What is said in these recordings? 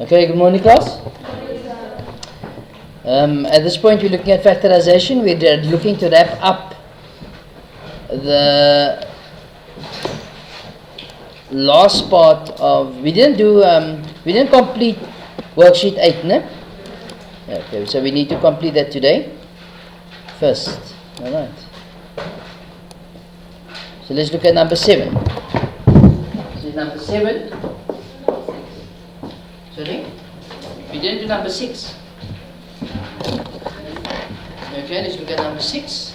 Okay, good morning class. At this point we're looking at factorization. We're looking to wrap up the last part of, we didn't complete worksheet 8, no? Okay, so we need to complete that today first. Alright. So let's look at number 7. So number 7. Sorry? We didn't do number 6. Okay, let's look at number 6.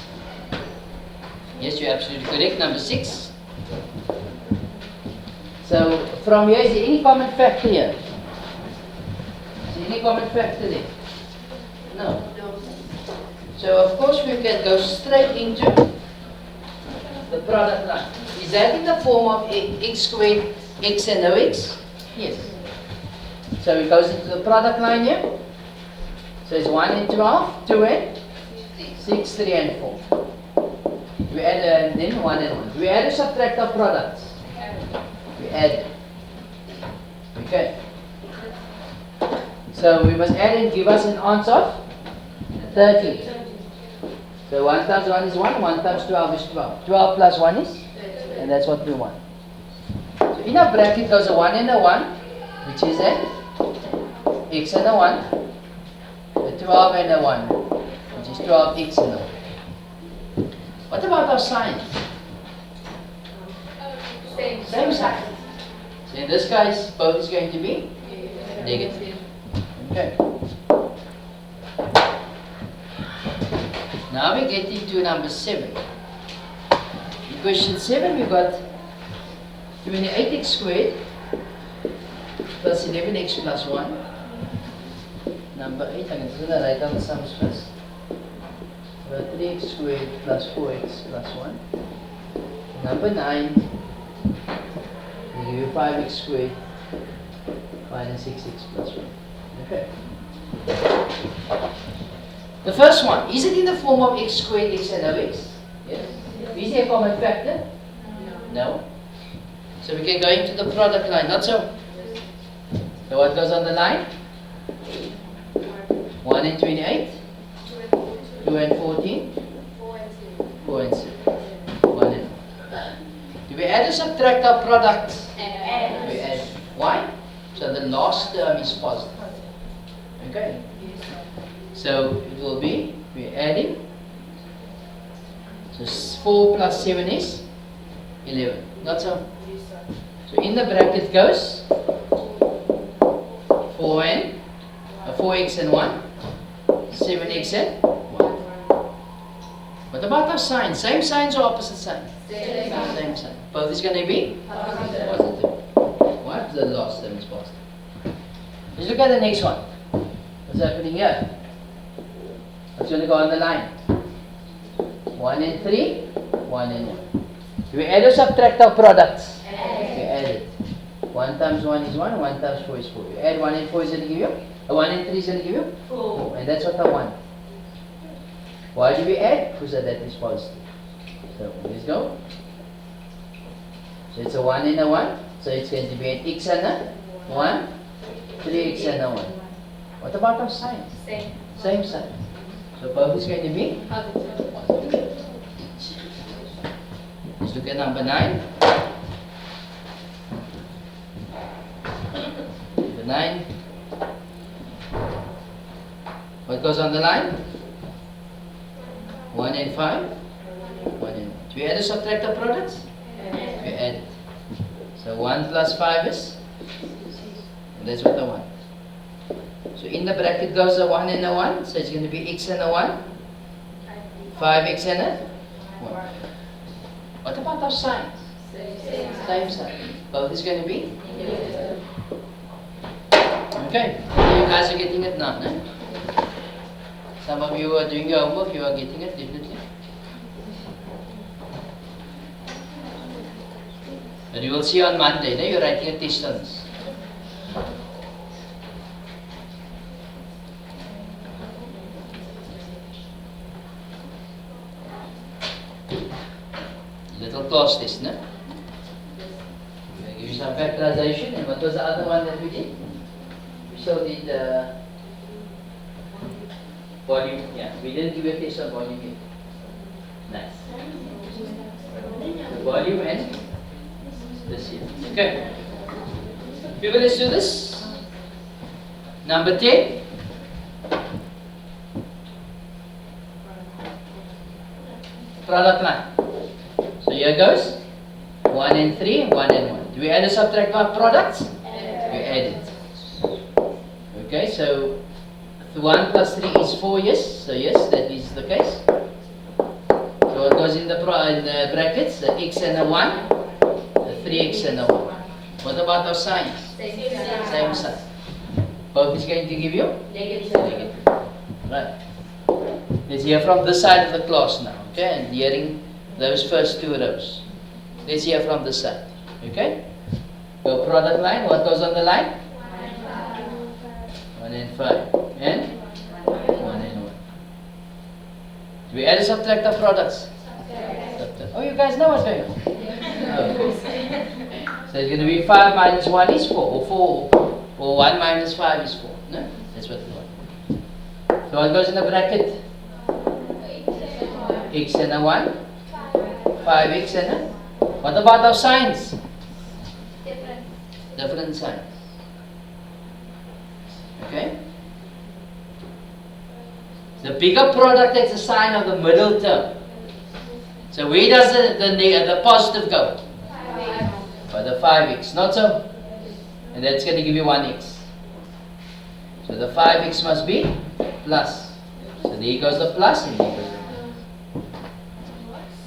Yes, you're absolutely correct, number 6. So, from here, is there any common factor here? Is there any common factor there? No. So, of course, we can go straight into the product line. Is that in the form of x squared, x and no x? Yes. So, it goes into the product line here. So, it's 1 and 12, 2 and 6, 3 and 4. We add and then 1 and 1. Do we add or subtract our products? We add. Okay. So we must add and give us an answer of 13. So 1 times 1 is 1, 1 times 12 is 12. 12 plus 1 is? And that's what we want. So in our bracket goes a 1 and a 1, which is a x and a 1, a 12 and a 1, which is 12x and a 1. What about our sign? Same sign. So in this case, both is going to be negative. Okay. Now we get into number 7. In question 7, we got 28x squared plus 11x plus 1. Number 8, I'm going to write down the sums first. 3x squared plus 4x plus 1. Number 9, we give you 5x squared minus 6x plus 1. Okay. The first one, is it in the form of x squared, x and no x? Yes. Is there a common factor? No. So we can go into the product line, not so. So what goes on the line? 1 and 28. 2 and 14, 4 and 6, 1 and 1. Do we add or subtract our products? We add. Why? So the last term is positive. Okay? So it will be, we're adding. So 4 plus 7 is 11. Not so? So in the bracket goes 4x and 1, 7x and 1. What about our signs? Same signs or opposite signs? Same sign. Both is going to be positive. What? The last term is positive. Let's look at the next one. What's happening here? What's going to go on the line? 1 and 3, 1 and 1. Do we add or subtract our products? We add it. 1 times 1 is 1, 1 times 4 is 4. You add 1 and 4 is going to give you? 1 and 3 is going to give you? 4. And that's what I want. Why do we add? Because that is positive. So let's go. So it's a 1 and a 1. So it's going to be an x and a 1, 3x and a 1. What about our signs? Same sign. So both is going to be positive. Let's look at number 9. Number 9. What goes on the line? 1 and 5, 1 and 1. Do we add or subtract the products? We add it. So 1 plus 5 is? And that's what I want. So in the bracket goes a 1 and a 1. So it's going to be x and a 1, 5x and a 1. What about our signs? Same sign. Both is going to be? Okay. You guys are getting it now, no? Some of you are doing your homework, you are getting it, definitely. But you will see on Monday, no? You're writing a test on this. Little class test, no? We'll give you some factorization, and what was the other one that we did? We still did volume. Yeah, we didn't give a test on volume yet. Nice. The volume and this here. Okay. People, let's do this. Number 10. Product line. So here goes 1 and 3, 1 and 1. Do we add or subtract our products? We add it. Okay, so 1 plus 3 is 4, yes. So yes, that is the case. So it goes in the brackets, the x and a 1, the 3x and a 1. What about our signs? Same sign. Both is going to give you? Negative. Right. Let's hear from this side of the class now. Okay, and hearing those first 2 rows. Let's hear from this side. Okay? Go product line. What goes on the line? 1 and 5. And 1 and 1. Do we add or subtract our products? Subtract. Oh, you guys know what's going on. Okay. So it's going to be 5 minus 1 is 4. Or 4. Or 1 minus 5 is 4. No? That's what we want. So what goes in the bracket? X and a 1. 5x and a. What about our signs? Different signs. Okay? The bigger product takes the sign of the middle term. So where does the positive go? For the 5x. Not so? And that's going to give you 1x. So the 5x must be plus. So there goes the plus and there goes the minus.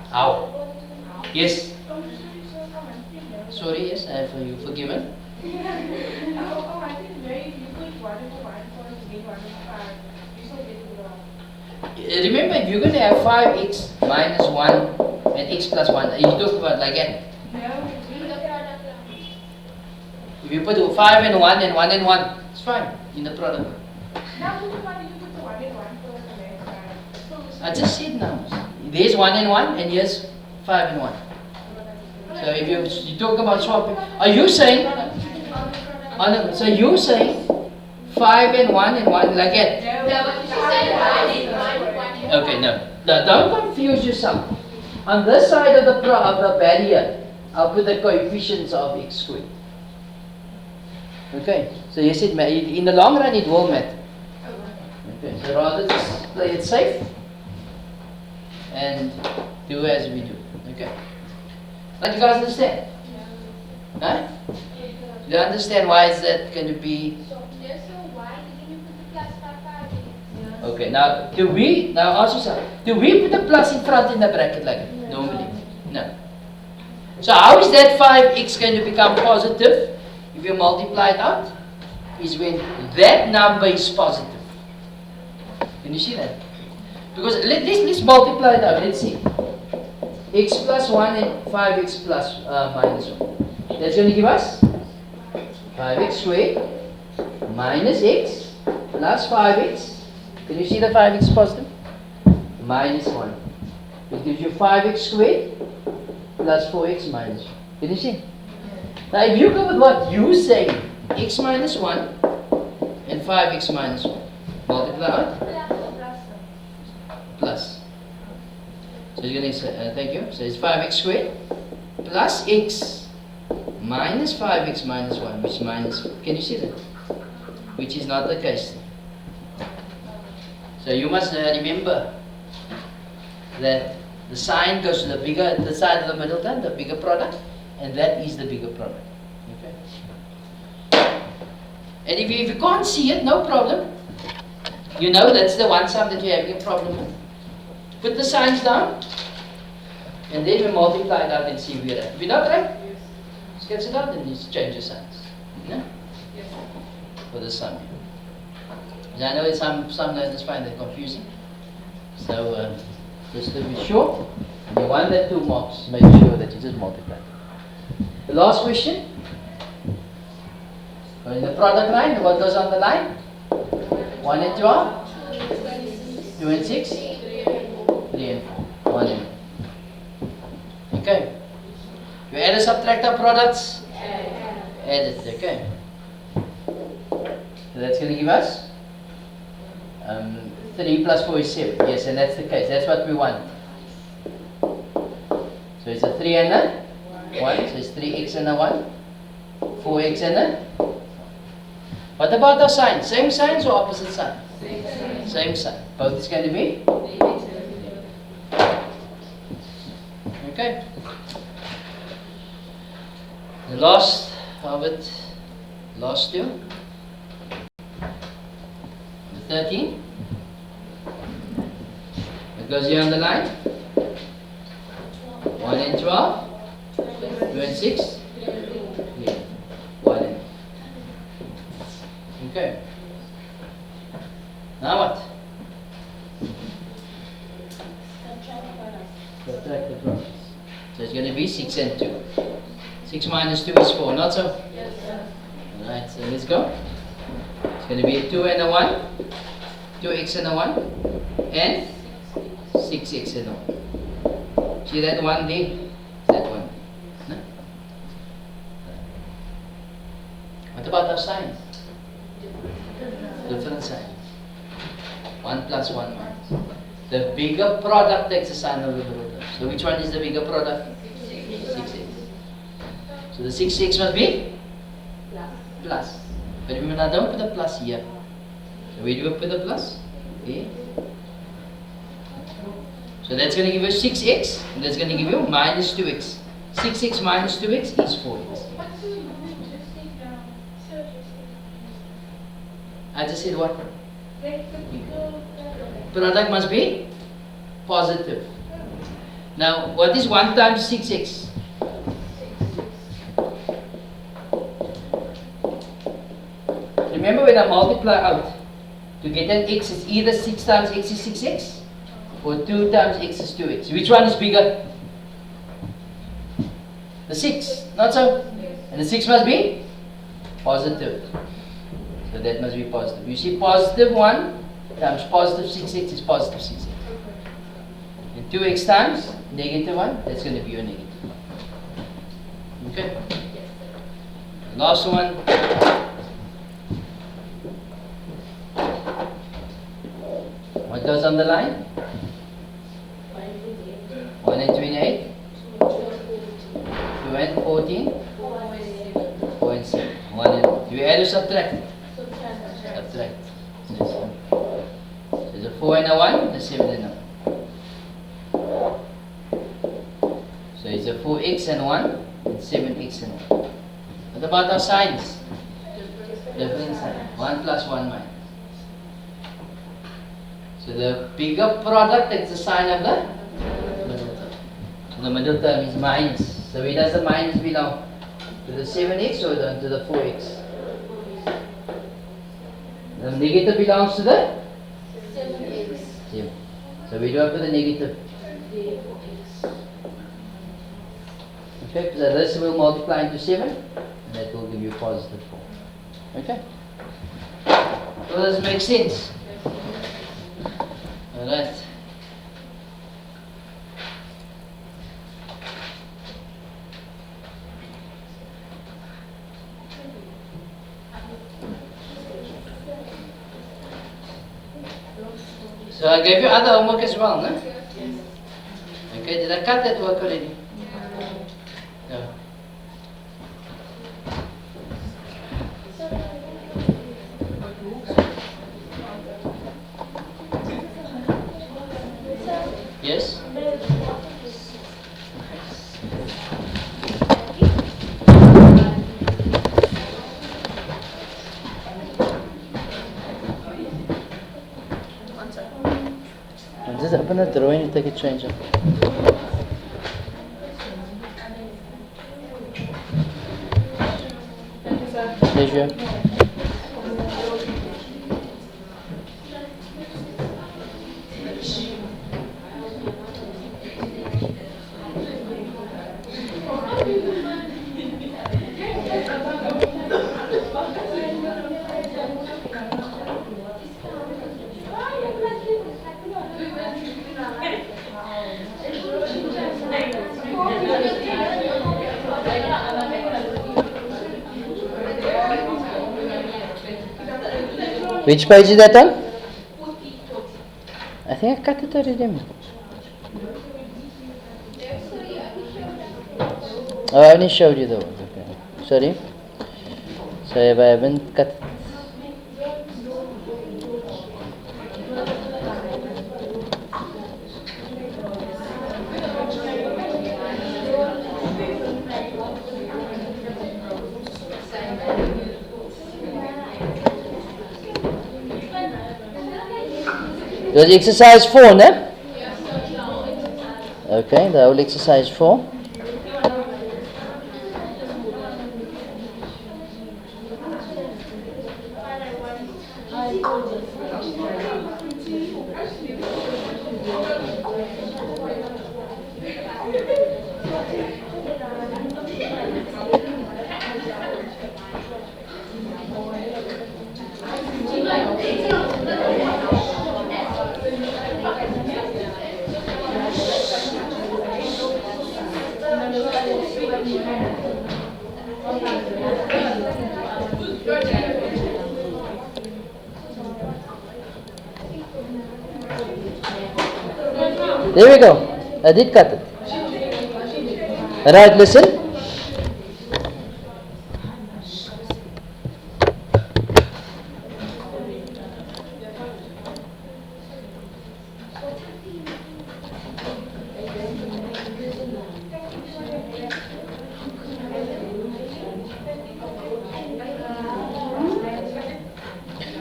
How? Yes? Sorry, yes, I have you forgiven. Remember, if you're going to have 5x minus 1 and x plus 1, you talk about like that. If you put 5 and 1 and 1 and 1, it's fine in the product. I just said now. There's 1 and 1 and here's 5 and 1. So if you talk about swapping, are you saying, so you saying 5 and 1 and 1 like that? Okay, no. Don't confuse yourself. On this side of the barrier, I'll put the coefficients of x squared. Okay, so yes, in the long run it will matter. Okay, so rather just play it safe and do as we do. Okay. But you guys understand? Huh? You understand why is that going to be? Okay, now ask yourself, do we put a plus in front in the bracket like that? Normally. No. So how is that 5x going to become positive if you multiply it out? Is when that number is positive. Can you see that? Because let's multiply it out. Let's see. X plus 1 and 5x plus minus 1. That's going to give us 5x squared minus x plus 5x. Can you see the 5x positive? Minus 1. It gives you 5x squared plus 4x minus 1. Can you see? Now if you go with what you say, x minus 1 and 5x minus 1. Multiply out. Plus. So you're going to say, thank you. So it's 5x squared plus x minus 5x minus 1, which is minus, can you see that? Which is not the case. So you must remember that the sign goes to the side of the middle term, the bigger product, and that is the bigger product. Okay? And if you can't see it, no problem. You know that's the one sum that you're having a problem with. Put the signs down, and then we multiply it out and see where we're at. If you're not right, sketch it out and just change your signs. Yeah? Yes. For the sum here. I know some learners find that confusing. So just to be sure, if you want that 2 marks, make sure that you just multiply. The last question. In the product line, what goes on the line? 1 and 2 are? 2 and 6? 3 and 4. 1 and 1. Okay. You add or subtract our products? Add it, okay. that's going to give us 3 plus 4 is 7. Yes, and that's the case. That's what we want. So it's a 3 and a 1. So it's 3x and a 1. 4x and a. What about our sign? Same signs or opposite sign? Same sign. Both is going to be? Okay. The last of it, last two. The 13. It goes here on the line. 1 and 12. 2 and 6. Here. 1 and. Okay. Now what? Subtract the products. So it's going to be 6 and 2. 6 minus 2 is 4, not so? Yes, sir. Alright, so let's go. It's going to be a 2 and a 1. 2x and a 1. And 6x and a 1. See that one there? That one. No? What about our signs? Different signs. 1 plus 1 minus. The bigger product takes the sign of the little. So which one is the bigger product? 6x. So the 6x must be? Plus. But remember, don't put a plus here. So where do we put the plus? Okay. So that's going to give you 6x, and that's going to give you minus 2x. 6x minus 2x is 4x. I just said what? Product must be positive. Now, what is 1 times 6x? Remember, when I multiply out, to get an x, it's either 6 times x is 6x, or 2 times x is 2x. Which one is bigger? The 6, not so? And the 6 must be positive. So that must be positive. You see, positive 1 times positive 6x is positive 6x. And 2x times negative 1, that's going to be your negative. Okay? Last one. What goes on the line? 1 and 28. 2 and 14. 4 and 7. 1 and. Do you add or subtract? Subtract. So there's a 4 and a 1, a 7 and a 1. So it's a 4x and 1, and 7x and 1. What about our signs? Different sign. 1 plus 1 minus. So the bigger product is the sign of the middle term. So the middle term is minus. So where does the minus belong? To the 7x or to the 4x? The negative belongs to the 7x. 7. So we do have for the negative. Okay, so this will multiply into 7, and that will give you positive 4. Okay? So does this make sense? Alright. So I gave you other homework as well, no? Okay, did I cut that work already? No. Yes? Just open the drawer and you take a change up. Pleasure. Which page is that on? I think I cut it already. Oh, I only showed you though. Okay. Sorry. So if I haven't cut. It was exercise 4, no? Okay, the whole exercise 4. There we go. I did cut it. Right, listen.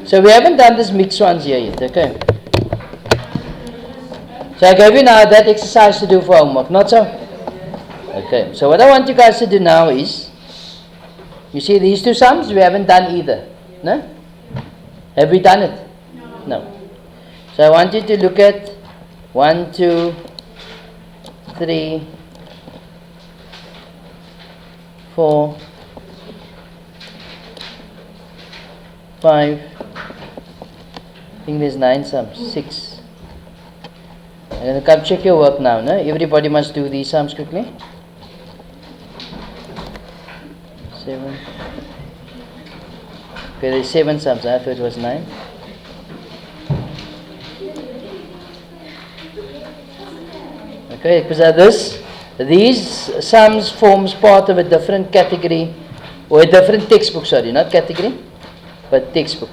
So we haven't done this mixed ones here yet, okay? So I gave you now that exercise to do for homework, not so? Okay, so what I want you guys to do now is, you see these two sums, we haven't done either, no? Have we done it? No. So I want you to look at 1, 2, 3, 4, 5, I think there's 9 sums, 6. I'm going to come check your work now, no? Everybody must do these sums quickly. 7. Okay, there's 7 sums, I thought it was 9. Okay, because these sums forms part of a different category, or a different textbook, sorry, not category, but textbook.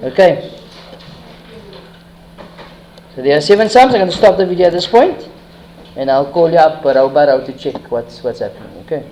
Okay. So there are 7 sums. I'm going to stop the video at this point, and I'll call you up row by row to check what's happening. Okay.